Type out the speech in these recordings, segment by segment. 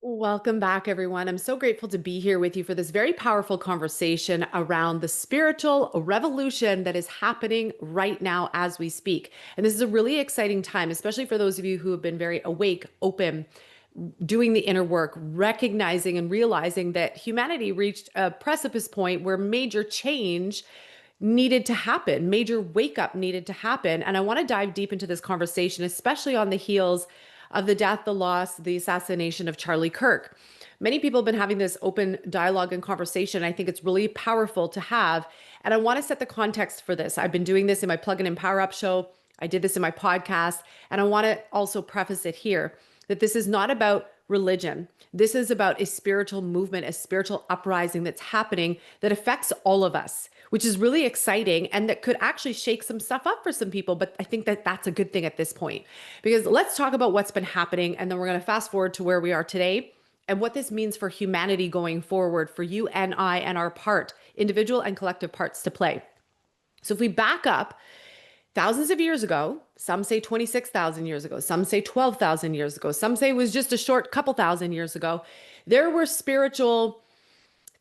Welcome back, everyone. I'm so grateful to be here with you for this very powerful conversation around the spiritual revolution that is happening right now as we speak. And this is a really exciting time, especially for those of you who have been very awake, open, doing the inner work, recognizing and realizing that humanity reached a precipice point where major change needed to happen, major wake up needed to happen. And I want to dive deep into this conversation, especially on the heels of the death, the loss, the assassination of Charlie Kirk. Many people have been having this open dialogue and conversation. I think it's really powerful to have. And I want to set the context for this. I've been doing this in my Plug and Empower Up show. I did this in my podcast. And I want to also preface it here that this is not about religion. This is about a spiritual movement, a spiritual uprising that's happening that affects all of us, which is really exciting and that could actually shake some stuff up for some people. But I think that that's a good thing at this point, because let's talk about what's been happening. And then we're going to fast forward to where we are today and what this means for humanity going forward, for you and I and our part, individual and collective parts to play. So if we back up, thousands of years ago, some say 26,000 years ago, some say 12,000 years ago, some say it was just a short couple thousand years ago, there were spiritual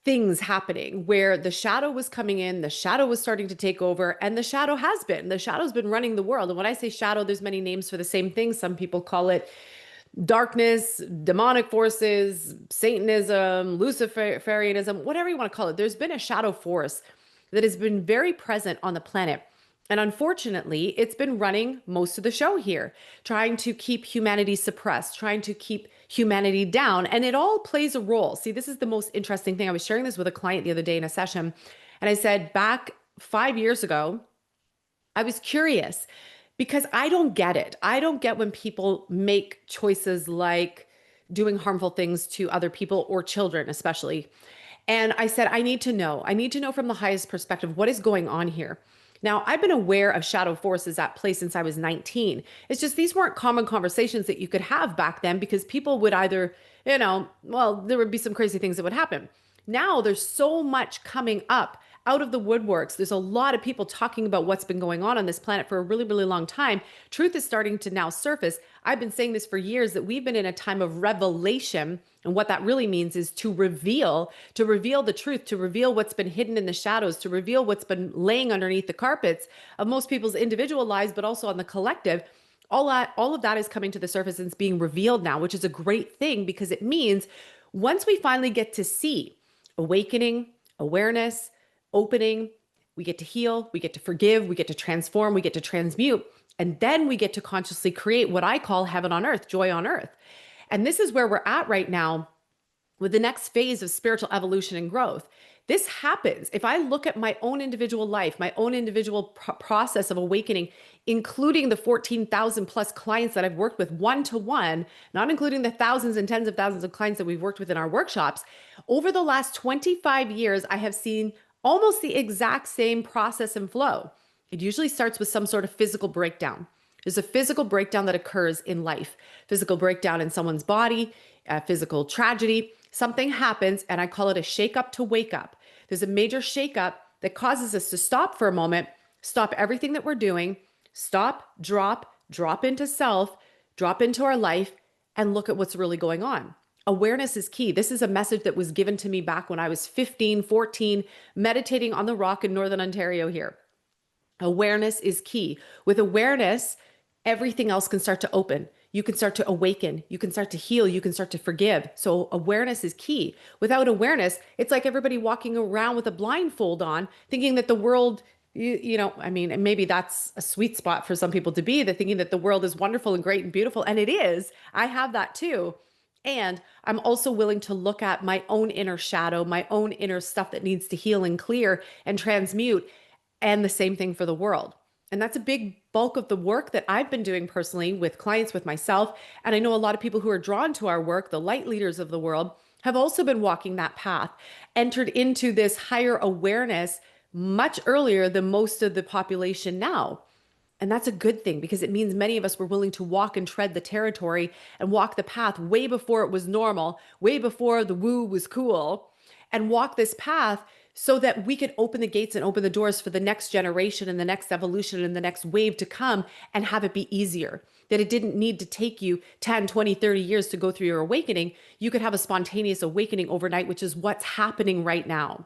things happening where the shadow was coming in, the shadow was starting to take over, and the shadow's been running the world. And when I say shadow, there's many names for the same thing. Some people call it darkness, demonic forces, Satanism, Luciferianism, whatever you want to call it. There's been a shadow force that has been very present on the planet. And unfortunately, it's been running most of the show here, trying to keep humanity suppressed, trying to keep humanity down. And it all plays a role. See, this is the most interesting thing. I was sharing this with a client the other day in a session. And I said, back 5 years ago, I was curious because I don't get it. I don't get when people make choices like doing harmful things to other people or children, especially. And I said, I need to know. I need to know from the highest perspective what is going on here. Now, I've been aware of shadow forces at play since I was 19. It's just these weren't common conversations that you could have back then because people would either, well, there would be some crazy things that would happen. Now there's so much coming up out of the woodworks. There's a lot of people talking about what's been going on this planet for a really, really long time. Truth is starting to now surface. I've been saying this for years that we've been in a time of revelation. And what that really means is to reveal the truth, to reveal what's been hidden in the shadows, to reveal what's been laying underneath the carpets of most people's individual lives, but also on the collective. All of that is coming to the surface and it's being revealed now, which is a great thing because it means once we finally get to see awakening, awareness, opening, we get to heal, we get to forgive, we get to transform, we get to transmute, and then we get to consciously create what I call heaven on earth, joy on earth. And this is where we're at right now with the next phase of spiritual evolution and growth. This happens if I look at my own individual life, my own individual process of awakening, including the 14,000 plus clients that I've worked with one-to-one, not including the thousands and tens of thousands of clients that we've worked with in our workshops. Over the last 25 years, I have seen almost the exact same process and flow. It usually starts with some sort of physical breakdown. There's a physical breakdown that occurs in life, physical breakdown in someone's body, a physical tragedy. Something happens, and I call it a shake up to wake up. There's a major shake up that causes us to stop for a moment, stop everything that we're doing, stop, drop into self, drop into our life, and look at what's really going on. Awareness is key. This is a message that was given to me back when I was 15, 14, meditating on the rock in Northern Ontario here. Awareness is key. With awareness, everything else can start to open. You can start to awaken. You can start to heal. You can start to forgive. So awareness is key. Without awareness, it's like everybody walking around with a blindfold on, thinking that the world, I mean, maybe that's a sweet spot for some people to be, that thinking that the world is wonderful and great and beautiful. And it is. I have that too. And I'm also willing to look at my own inner shadow, my own inner stuff that needs to heal and clear and transmute. And the same thing for the world. And that's a big bulk of the work that I've been doing personally with clients, with myself. And I know a lot of people who are drawn to our work, the light leaders of the world, have also been walking that path, entered into this higher awareness much earlier than most of the population now. And that's a good thing because it means many of us were willing to walk and tread the territory and walk the path way before it was normal, way before the woo was cool, and walk this path so that we could open the gates and open the doors for the next generation and the next evolution and the next wave to come and have it be easier. That it didn't need to take you 10, 20, 30 years to go through your awakening. You could have a spontaneous awakening overnight, which is what's happening right now.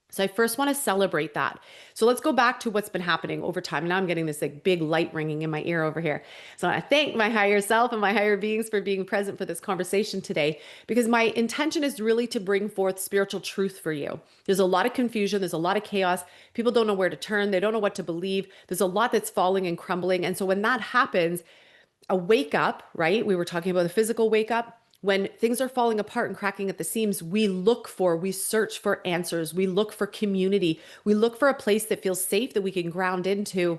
So I first want to celebrate that. So let's go back to what's been happening over time. Now I'm getting this like big light ringing in my ear over here. So I thank my higher self and my higher beings for being present for this conversation today, because my intention is really to bring forth spiritual truth for you. There's a lot of confusion. There's a lot of chaos. People don't know where to turn. They don't know what to believe. There's a lot that's falling and crumbling. And so when that happens, a wake up, right? We were talking about the physical wake up. When things are falling apart and cracking at the seams, we search for answers. We look for community. We look for a place that feels safe that we can ground into.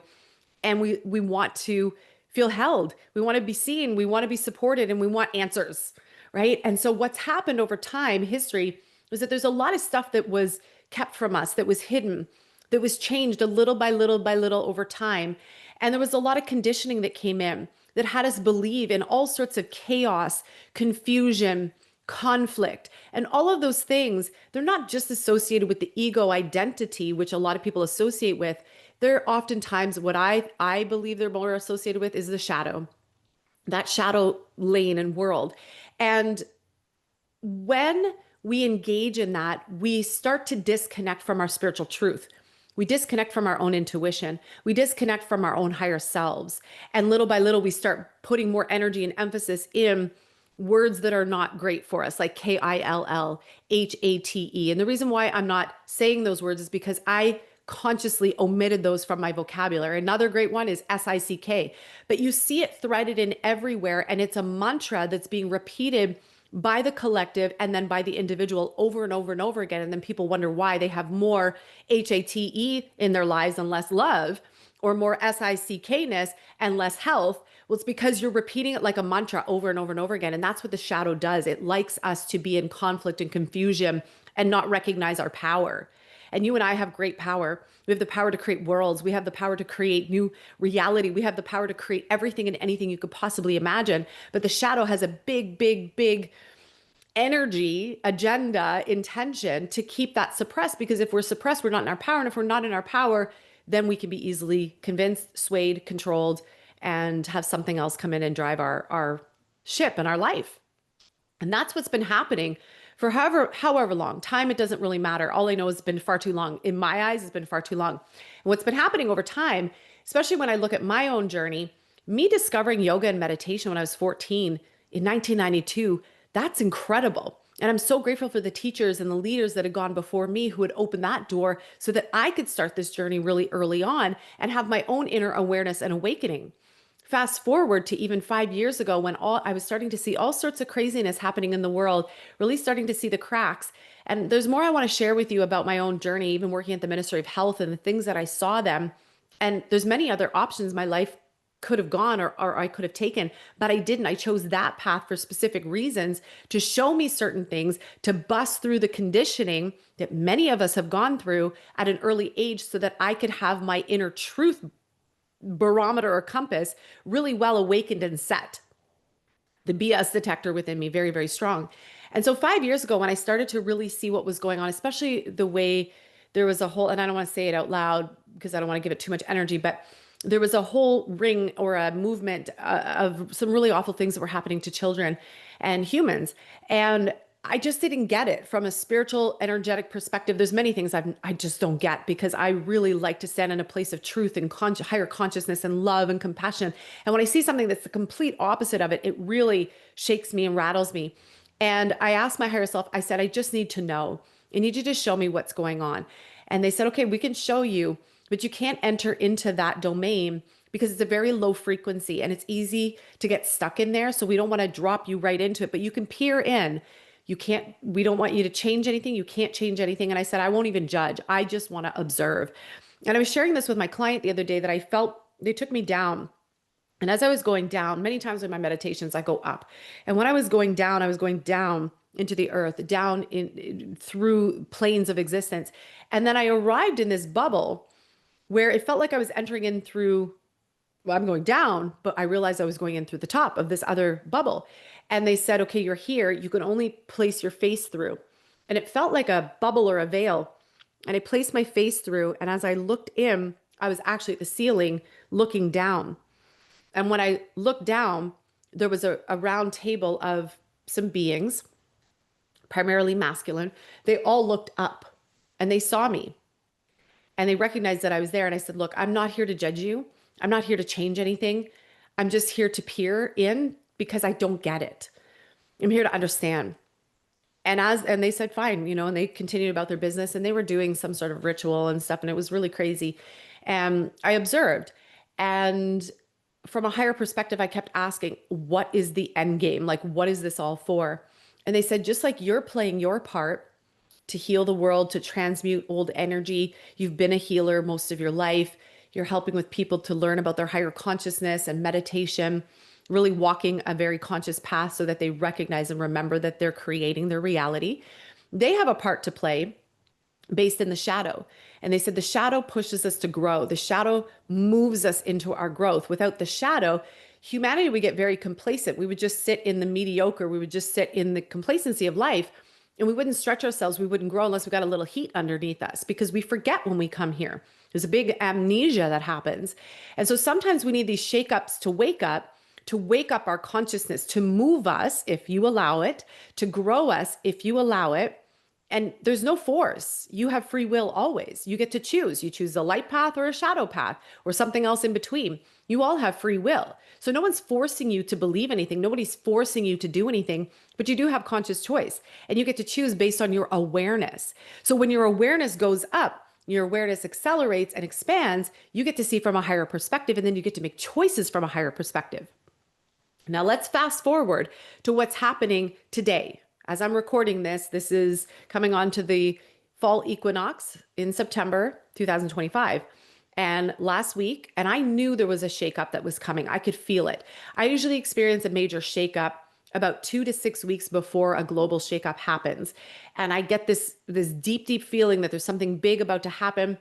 And we want to feel held. We want to be seen. We want to be supported, and we want answers, right? And so what's happened over time, history, is that there's a lot of stuff that was kept from us, that was hidden, that was changed a little by little by little over time. And there was a lot of conditioning that came in that had us believe in all sorts of chaos, confusion, conflict, and all of those things. They're not just associated with the ego identity, which a lot of people associate with. They're oftentimes what I believe they're more associated with is the shadow, that shadow lane and world. And when we engage in that, we start to disconnect from our spiritual truth. We disconnect from our own intuition. We disconnect from our own higher selves. And little by little, we start putting more energy and emphasis in words that are not great for us, like KILLHATE. And the reason why I'm not saying those words is because I consciously omitted those from my vocabulary. Another great one is SICK. But you see it threaded in everywhere, and it's a mantra that's being repeated by the collective and then by the individual over and over and over again. And then people wonder why they have more HATE in their lives and less love, or more SICKness and less health. Well, it's because you're repeating it like a mantra over and over and over again. And that's what the shadow does. It likes us to be in conflict and confusion and not recognize our power. And you and I have great power. We have the power to create worlds. We have the power to create new reality. We have the power to create everything and anything you could possibly imagine. But the shadow has a big, big, big energy, agenda, intention to keep that suppressed. Because if we're suppressed, we're not in our power. And if we're not in our power, then we can be easily convinced, swayed, controlled, and have something else come in and drive our ship and our life. And that's what's been happening for however long time. It doesn't really matter. All I know is it's been far too long. In my eyes, it's been far too long. And what's been happening over time, especially when I look at my own journey, me discovering yoga and meditation when I was 14 in 1992, that's incredible. And I'm so grateful for the teachers and the leaders that had gone before me who had opened that door so that I could start this journey really early on and have my own inner awareness and awakening. Fast forward to even 5 years ago when I was starting to see all sorts of craziness happening in the world, really starting to see the cracks. And there's more I want to share with you about my own journey, even working at the Ministry of Health and the things that I saw them. And there's many other options my life could have gone or I could have taken, but I didn't. I chose that path for specific reasons to show me certain things, to bust through the conditioning that many of us have gone through at an early age so that I could have my inner truth barometer or compass really well awakened and set. The BS detector within me very, very strong. And so 5 years ago, when I started to really see what was going on, especially the way there was a whole, and I don't want to say it out loud because I don't want to give it too much energy, but there was a whole ring or a movement of some really awful things that were happening to children and humans. And I just didn't get it from a spiritual, energetic perspective. There's many things I just don't get because I really like to stand in a place of truth and higher consciousness and love and compassion. And when I see something that's the complete opposite of it, it really shakes me and rattles me. And I asked my higher self, I said, I just need to know. I need you to show me what's going on. And they said, okay, we can show you, but you can't enter into that domain because it's a very low frequency and it's easy to get stuck in there. So we don't want to drop you right into it, but you can peer in. We don't want you to change anything. You can't change anything. And I said, I won't even judge. I just want to observe. And I was sharing this with my client the other day that I felt they took me down. And as I was going down, many times in my meditations, I go up. And when I was going down into the earth, down through planes of existence. And then I arrived in this bubble where it felt like I was entering in through, well, I'm going down, but I realized I was going in through the top of this other bubble. And they said, okay, you're here. You can only place your face through. And it felt like a bubble or a veil. And I placed my face through. And as I looked in, I was actually at the ceiling looking down. And when I looked down, there was a round table of some beings, primarily masculine. They all looked up and they saw me and they recognized that I was there. And I said, look, I'm not here to judge you. I'm not here to change anything. I'm just here to peer in because I don't get it. I'm here to understand. And they said, fine, and they continued about their business and they were doing some sort of ritual and stuff. And it was really crazy. And I observed. And from a higher perspective, I kept asking, what is the end game? Like, what is this all for? And they said, just like you're playing your part to heal the world, to transmute old energy, you've been a healer most of your life. You're helping with people to learn about their higher consciousness and meditation, really walking a very conscious path so that they recognize and remember that they're creating their reality. They have a part to play based in the shadow. And they said the shadow pushes us to grow. The shadow moves us into our growth. Without the shadow, humanity would get very complacent. We would just sit in the mediocre. We would just sit in the complacency of life and we wouldn't stretch ourselves. We wouldn't grow unless we got a little heat underneath us because we forget when we come here. There's a big amnesia that happens. And so sometimes we need these shakeups to wake up our consciousness, to move us, if you allow it, to grow us, if you allow it. And there's no force. You have free will always. You get to choose. You choose the light path or a shadow path or something else in between. You all have free will. So no one's forcing you to believe anything. Nobody's forcing you to do anything, but you do have conscious choice and you get to choose based on your awareness. So when your awareness goes up, your awareness accelerates and expands, you get to see from a higher perspective, and then you get to make choices from a higher perspective. Now let's fast forward to what's happening today. As I'm recording this, this is coming on to the fall equinox in September 2025. And last week, and I knew there was a shakeup that was coming. I could feel it. I usually experience a major shakeup about 2 to 6 weeks before a global shakeup happens. And I get this deep, deep feeling that there's something big about to happen.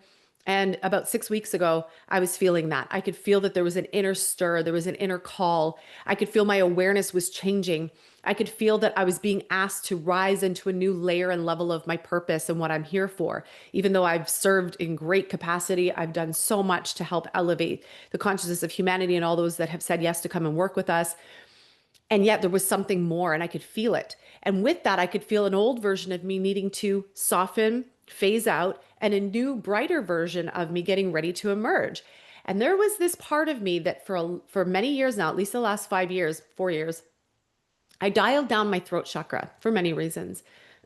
And about 6 weeks ago, I was feeling that. I could feel that there was an inner stir, there was an inner call. I could feel my awareness was changing. I could feel that I was being asked to rise into a new layer and level of my purpose and what I'm here for. Even though I've served in great capacity, I've done so much to help elevate the consciousness of humanity and all those that have said yes to come and work with us. And yet there was something more and I could feel it. And with that, I could feel an old version of me needing to soften, phase out, and a new, brighter version of me getting ready to emerge. And there was this part of me that for many years now, at least the last 5 years, 4 years, I dialed down my throat chakra for many reasons.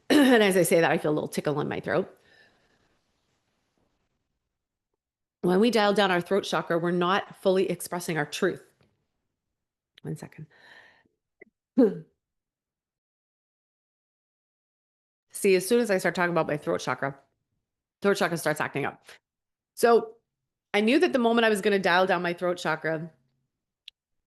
And as I say that, I feel a little tickle in my throat. When we dial down our throat chakra, we're not fully expressing our truth. 1 second. See, as soon as I start talking about my throat chakra starts acting up. So I knew that the moment I was going to dial down my throat chakra,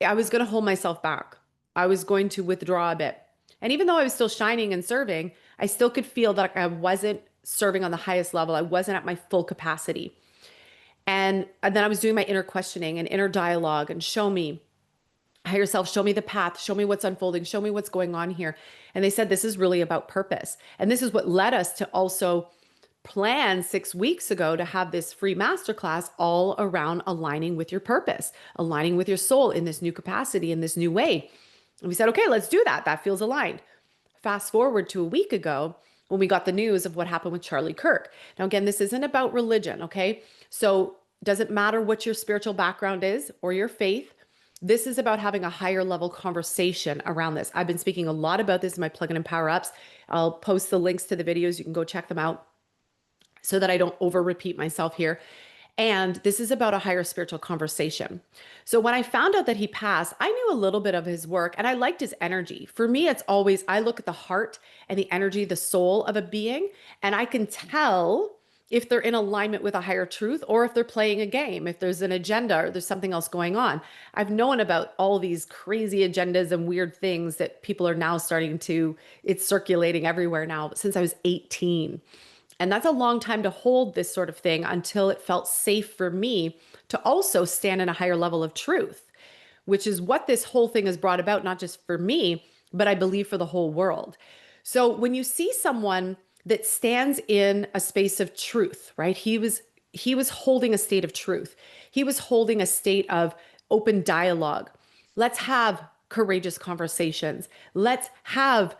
I was going to hold myself back. I was going to withdraw a bit. And even though I was still shining and serving, I still could feel that I wasn't serving on the highest level. I wasn't at my full capacity. And then I was doing my inner questioning and inner dialogue and show me, higher self, show me the path, show me what's unfolding, show me what's going on here. And they said, this is really about purpose. And this is what led us to also plan 6 weeks ago to have this free masterclass all around aligning with your purpose, aligning with your soul in this new capacity, in this new way. And we said, okay, let's do that. That feels aligned. Fast forward to a week ago when we got the news of what happened with Charlie Kirk. Now, again, this isn't about religion, okay? So it doesn't matter what your spiritual background is or your faith. This is about having a higher level conversation around this. I've been speaking a lot about this in my plug-in and power ups. I'll post the links to the videos. You can go check them out so that I don't over repeat myself here. And this is about a higher spiritual conversation. So when I found out that he passed, I knew a little bit of his work and I liked his energy. For me, it's always, I look at the heart and the energy, the soul of a being, and I can tell if they're in alignment with a higher truth or if they're playing a game, if there's an agenda or there's something else going on. I've known about all these crazy agendas and weird things that people are now starting to, it's circulating everywhere now since I was 18. And that's a long time to hold this sort of thing until it felt safe for me to also stand in a higher level of truth, which is what this whole thing has brought about, not just for me, but I believe for the whole world. So when you see someone that stands in a space of truth, right? He was holding a state of truth. He was holding a state of open dialogue. Let's have courageous conversations. Let's have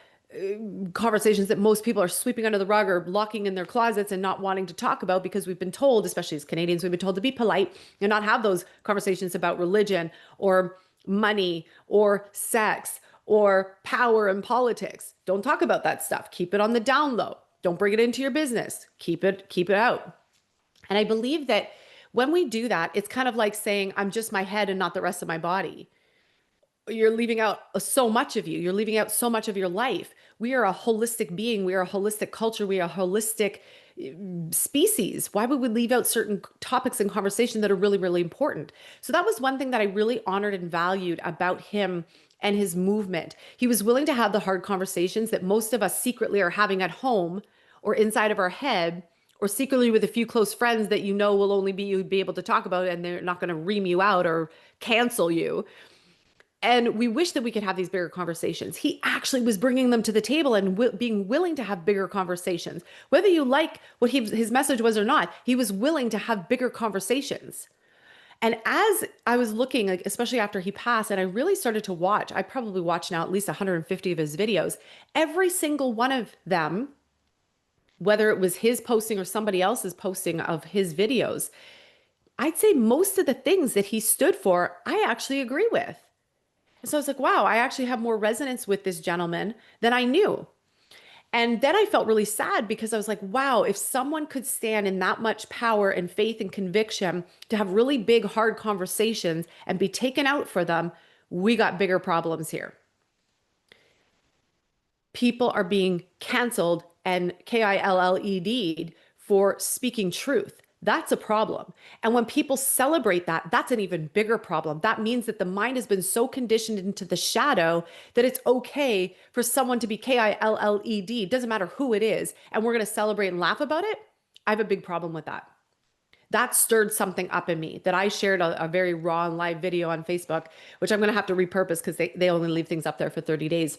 conversations that most people are sweeping under the rug or locking in their closets and not wanting to talk about because we've been told, especially as Canadians, we've been told to be polite and not have those conversations about religion or money or sex or power and politics. Don't talk about that stuff. Keep it on the down low. Don't bring it into your business. Keep it out. And I believe that when we do that, it's kind of like saying, I'm just my head and not the rest of my body. You're leaving out so much of you. You're leaving out so much of your life. We are a holistic being. We are a holistic culture. We are a holistic species. Why would we leave out certain topics in conversation that are really, really important? So that was one thing that I really honored and valued about him and his movement. He was willing to have the hard conversations that most of us secretly are having at home or inside of our head, or secretly with a few close friends that you know will only be you'd be able to talk about, and they're not going to ream you out or cancel you. And we wish that we could have these bigger conversations. He actually was bringing them to the table and being willing to have bigger conversations. Whether you like what his message was or not, he was willing to have bigger conversations. And as I was looking, like, especially after he passed, and I really started to watch, I probably watched now at least 150 of his videos, every single one of them, whether it was his posting or somebody else's posting of his videos, I'd say most of the things that he stood for, I actually agree with. And so I was like, wow, I actually have more resonance with this gentleman than I knew. And then I felt really sad because I was like, wow, if someone could stand in that much power and faith and conviction to have really big, hard conversations and be taken out for them, we got bigger problems here. People are being canceled and KILLED'd for speaking truth. That's a problem. And when people celebrate that, that's an even bigger problem. That means that the mind has been so conditioned into the shadow that it's okay for someone to be KILLED. Doesn't matter who it is. And we're going to celebrate and laugh about it. I have a big problem with that. That stirred something up in me that I shared a very raw and live video on Facebook, which I'm going to have to repurpose because they only leave things up there for 30 days.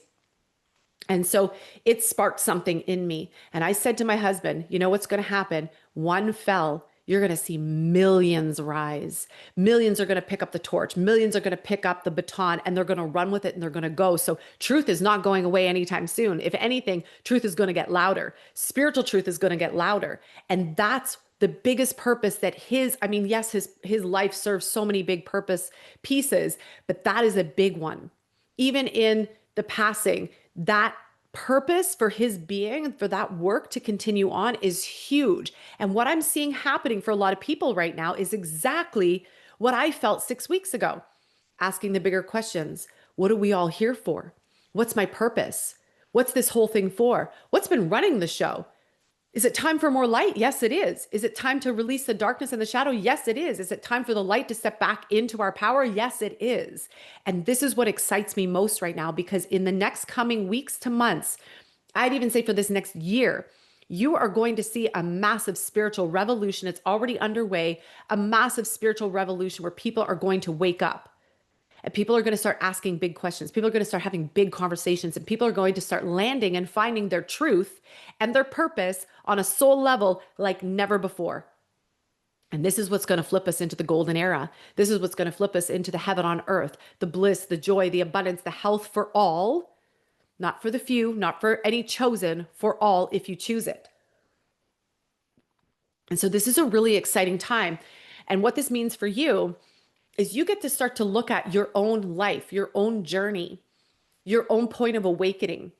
And so it sparked something in me. And I said to my husband, you know what's going to happen? One fell. You're going to see millions rise. Millions are going to pick up the torch. Millions are going to pick up the baton and they're going to run with it and they're going to go. So truth is not going away anytime soon. If anything, truth is going to get louder. Spiritual truth is going to get louder. And that's the biggest purpose that yes, his life serves so many big purpose pieces, but that is a big one. Even in the passing, that purpose for his being and for that work to continue on is huge. And what I'm seeing happening for a lot of people right now is exactly what I felt 6 weeks ago, asking the bigger questions. What are we all here for? What's my purpose? What's this whole thing for? What's been running the show? Is it time for more light? Yes, it is. Is it time to release the darkness and the shadow? Yes, it is. Is it time for the light to step back into our power? Yes, it is. And this is what excites me most right now, because in the next coming weeks to months, I'd even say for this next year, you are going to see a massive spiritual revolution. It's already underway, a massive spiritual revolution where people are going to wake up. And people are going to start asking big questions. People are going to start having big conversations, and people are going to start landing and finding their truth and their purpose on a soul level like never before. And this is what's going to flip us into the golden era. This is what's going to flip us into the heaven on earth, the bliss, the joy, the abundance, the health for all, not for the few, not for any chosen, for all if you choose it. And so this is a really exciting time. And what this means for you is you get to start to look at your own life, your own journey, your own point of awakening.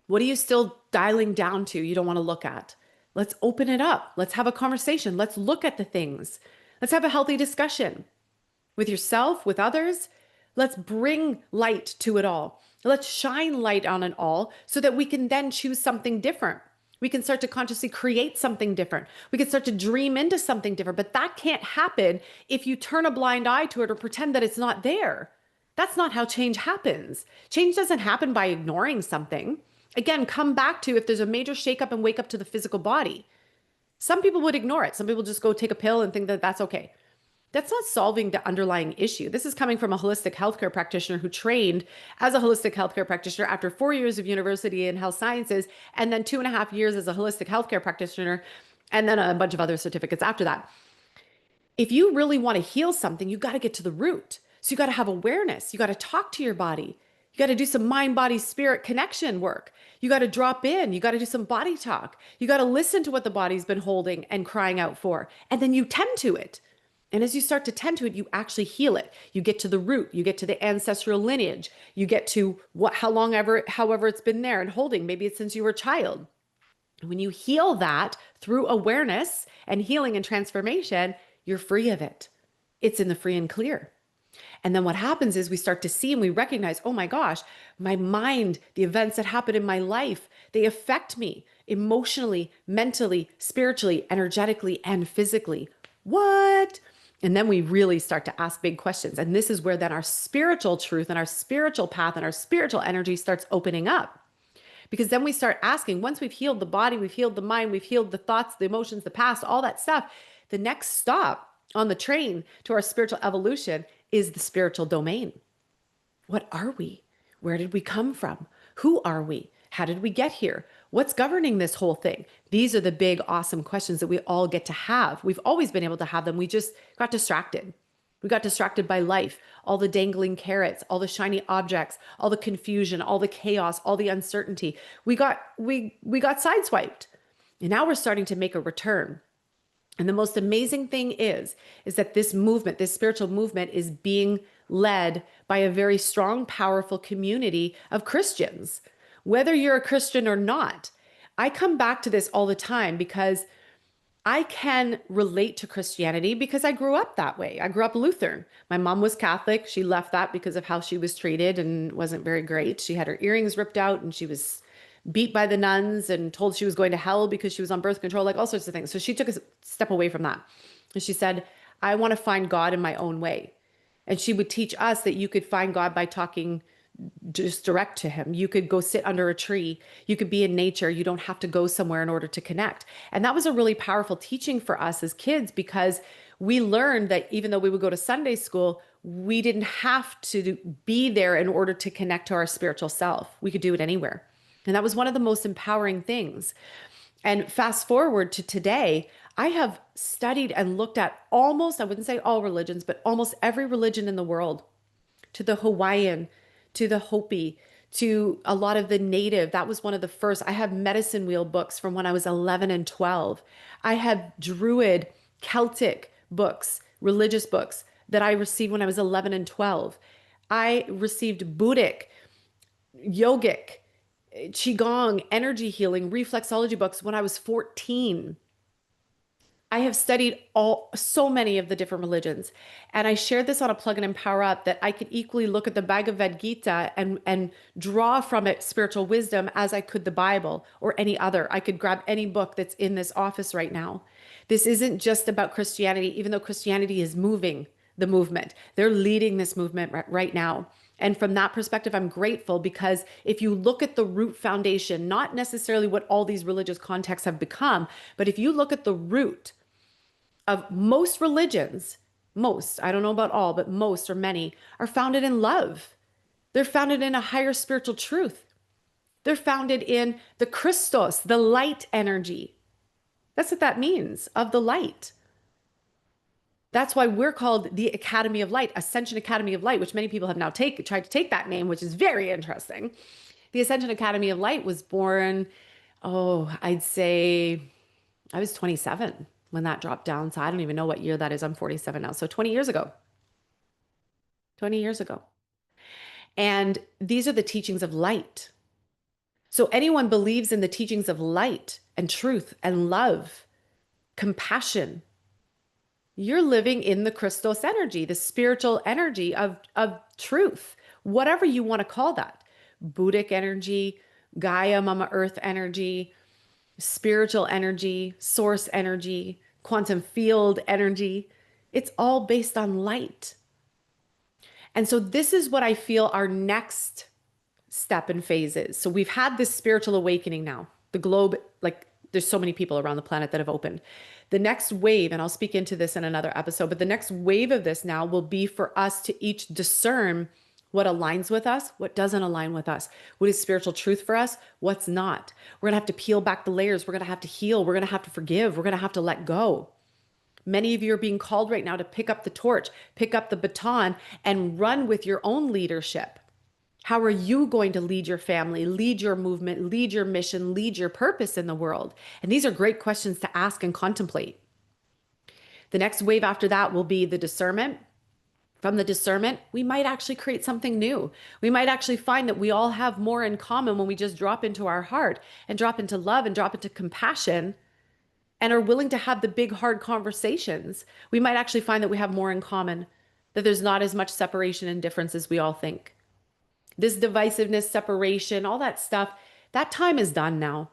What are you still dialing down to you don't want to look at? Let's open it up. Let's have a conversation. Let's look at the things. Let's have a healthy discussion with yourself, with others. Let's bring light to it all. Let's shine light on it all so that we can then choose something different. We can start to consciously create something different. We can start to dream into something different, but that can't happen if you turn a blind eye to it or pretend that it's not there. That's not how change happens. Change doesn't happen by ignoring something. Again, come back to if there's a major shakeup and wake up to the physical body. Some people would ignore it. Some people just go take a pill and think that that's okay. That's not solving the underlying issue. This is coming from a holistic healthcare practitioner who trained as a holistic healthcare practitioner after 4 years of university in health sciences, and then 2.5 years as a holistic healthcare practitioner, and then a bunch of other certificates after that. If you really want to heal something, you got to get to the root. So you got to have awareness. You got to talk to your body. You got to do some mind, body, spirit connection work. You got to drop in. You got to do some body talk. You got to listen to what the body's been holding and crying out for. And then you tend to it. And as you start to tend to it, you actually heal it. You get to the root. You get to the ancestral lineage. You get to however it's been there and holding. Maybe it's since you were a child. When you heal that through awareness and healing and transformation, you're free of it. It's in the free and clear. And then what happens is we start to see and we recognize, oh my gosh, my mind, the events that happen in my life, they affect me emotionally, mentally, spiritually, energetically, and physically. What? And then we really start to ask big questions. And this is where then our spiritual truth and our spiritual path and our spiritual energy starts opening up. Because then we start asking, once we've healed the body, we've healed the mind, we've healed the thoughts, the emotions, the past, all that stuff, the next stop on the train to our spiritual evolution is the spiritual domain. What are we? Where did we come from? Who are we? How did we get here? What's governing this whole thing? These are the big, awesome questions that we all get to have. We've always been able to have them. We just got distracted. We got distracted by life, all the dangling carrots, all the shiny objects, all the confusion, all the chaos, all the uncertainty. We got sideswiped. And now we're starting to make a return. And the most amazing thing is that this movement, this spiritual movement, is being led by a very strong, powerful community of Christians, whether you're a Christian or not. I come back to this all the time because I can relate to Christianity because I grew up that way. I grew up Lutheran. My mom was Catholic. She left that because of how she was treated and wasn't very great. She had her earrings ripped out and she was beat by the nuns and told she was going to hell because she was on birth control, like all sorts of things. So she took a step away from that. And she said, I want to find God in my own way. And she would teach us that you could find God by talking just direct to him. You could go sit under a tree. You could be in nature. You don't have to go somewhere in order to connect. And that was a really powerful teaching for us as kids because we learned that even though we would go to Sunday school, we didn't have to be there in order to connect to our spiritual self. We could do it anywhere. And that was one of the most empowering things. And fast forward to today, I have studied and looked at almost, I wouldn't say all religions, but almost every religion in the world, to the Hawaiian, to the Hopi, to a lot of the native. That was one of the first. I have medicine wheel books from when I was 11 and 12. I have Druid, Celtic books, religious books that I received when I was 11 and 12. I received Buddhic, yogic, Qigong, energy healing, reflexology books when I was 14. I have studied so many of the different religions. And I shared this on a Plug and Power Up that I could equally look at the Bhagavad Gita and draw from it spiritual wisdom as I could the Bible or any other. I could grab any book that's in this office right now. This isn't just about Christianity, even though Christianity is moving the movement. They're leading this movement right now. And from that perspective, I'm grateful because if you look at the root foundation, not necessarily what all these religious contexts have become, but if you look at the root of most religions, most, I don't know about all, but most or many are founded in love. They're founded in a higher spiritual truth. They're founded in the Christos, the light energy. That's what that means, of the light. That's why we're called the Academy of Light, Ascension Academy of Light, which many people have now tried to take that name, which is very interesting. The Ascension Academy of Light was born, I'd say I was 27 when that dropped down. So I don't even know what year that is. I'm 47 now. So 20 years ago. 20 years ago. And these are the teachings of light. So anyone believes in the teachings of light and truth and love, compassion, you're living in the Christos energy, the spiritual energy of truth, whatever you want to call that. Buddhic energy, Gaia, Mama Earth energy, spiritual energy, source energy, quantum field energy. It's all based on light. And so this is what I feel our next step and phase is. So we've had this spiritual awakening now. The globe, like there's so many people around the planet that have opened. The next wave, and I'll speak into this in another episode, but the next wave of this now will be for us to each discern what aligns with us, what doesn't align with us, what is spiritual truth for us, what's not. We're going to have to peel back the layers. We're going to have to heal. We're going to have to forgive. We're going to have to let go. Many of you are being called right now to pick up the torch, pick up the baton, and run with your own leadership. How are you going to lead your family, lead your movement, lead your mission, lead your purpose in the world? And these are great questions to ask and contemplate. The next wave after that will be the discernment. From the discernment, we might actually create something new. We might actually find that we all have more in common when we just drop into our heart and drop into love and drop into compassion and are willing to have the big, hard conversations. We might actually find that we have more in common, that there's not as much separation and difference as we all think. This divisiveness, separation, all that stuff, that time is done now.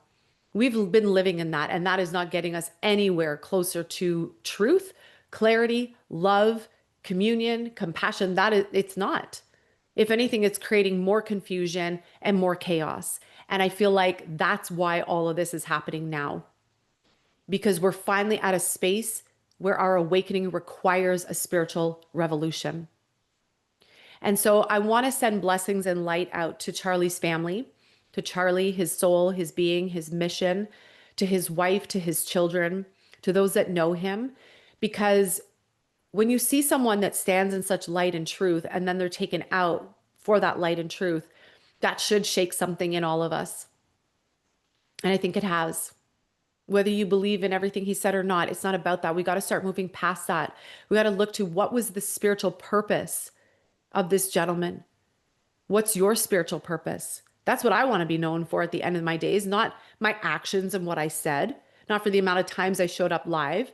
We've been living in that, and that is not getting us anywhere closer to truth, clarity, love, communion, compassion. It's not. If anything, it's creating more confusion and more chaos. And I feel like that's why all of this is happening now. Because we're finally at a space where our awakening requires a spiritual revolution. And so I want to send blessings and light out to Charlie's family, to Charlie, his soul, his being, his mission, to his wife, to his children, to those that know him. Because when you see someone that stands in such light and truth, and then they're taken out for that light and truth, that should shake something in all of us. And I think it has. Whether you believe in everything he said or not, it's not about that. We got to start moving past that. We got to look to what was the spiritual purpose of this gentleman. What's your spiritual purpose? That's what I want to be known for at the end of my days, not my actions and what I said, not for the amount of times I showed up live.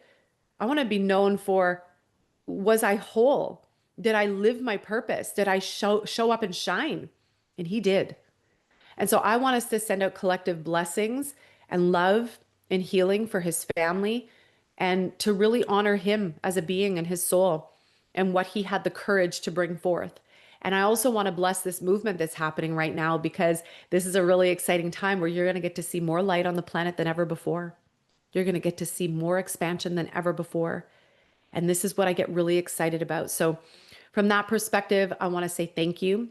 I want to be known for, was I whole? Did I live my purpose? Did I show up and shine? And he did. And so I want us to send out collective blessings and love and healing for his family, and to really honor him as a being and his soul and what he had the courage to bring forth. And I also want to bless this movement that's happening right now, because this is a really exciting time where you're going to get to see more light on the planet than ever before. You're going to get to see more expansion than ever before. And this is what I get really excited about. So from that perspective, I want to say thank you.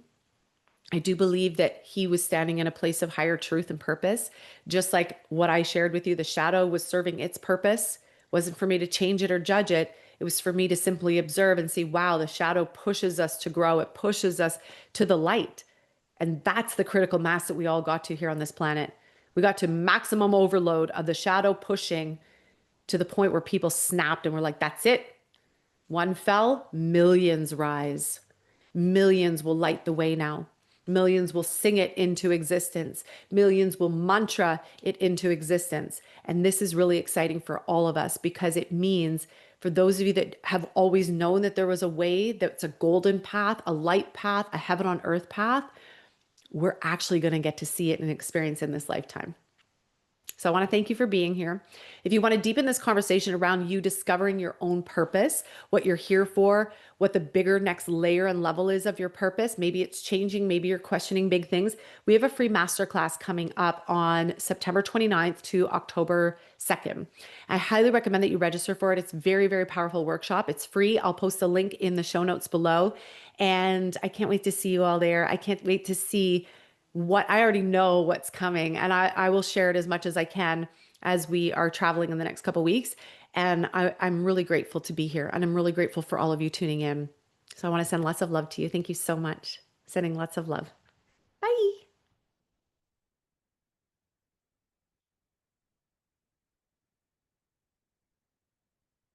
I do believe that he was standing in a place of higher truth and purpose. Just like what I shared with you, the shadow was serving its purpose. It wasn't for me to change it or judge it. It was for me to simply observe and see, wow, the shadow pushes us to grow. It pushes us to the light. And that's the critical mass that we all got to here on this planet. We got to maximum overload of the shadow pushing to the point where people snapped and were like, that's it. One fell, millions rise. Millions will light the way now. Millions will sing it into existence. Millions will mantra it into existence. And this is really exciting for all of us, because it means for those of you that have always known that there was a way, that's a golden path, a light path, a heaven on earth path, we're actually going to get to see it and experience in this lifetime. So I want to thank you for being here. If you want to deepen this conversation around you discovering your own purpose, what you're here for, what the bigger next layer and level is of your purpose, maybe it's changing, maybe you're questioning big things, we have a free masterclass coming up on September 29th to October 2nd. I highly recommend that you register for it. It's a very, very powerful workshop. It's free. I'll post a link in the show notes below. And I can't wait to see you all there. I can't wait to see what I already know what's coming, and I will share it as much as I can as we are traveling in the next couple of weeks. And I'm really grateful to be here, and I'm really grateful for all of you tuning in. So I want to send lots of love to you. Thank you so much. Sending lots of love. Bye.